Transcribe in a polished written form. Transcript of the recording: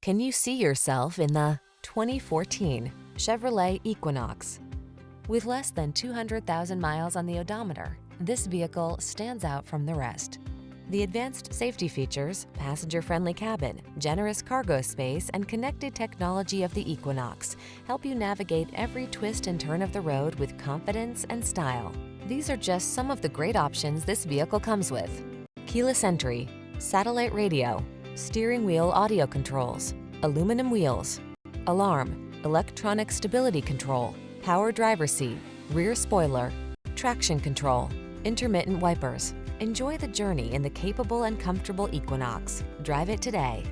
Can you see yourself in the 2014 Chevrolet Equinox? With less than 200,000 miles on the odometer, this vehicle stands out from the rest. The advanced safety features, passenger-friendly cabin, generous cargo space, and connected technology of the Equinox help you navigate every twist and turn of the road with confidence and style. These are just some of the great options this vehicle comes with: keyless entry, satellite radio, steering wheel audio controls, aluminum wheels, alarm, electronic stability control, power driver's seat, rear spoiler, traction control, intermittent wipers. Enjoy the journey in the capable and comfortable Equinox. Drive it today.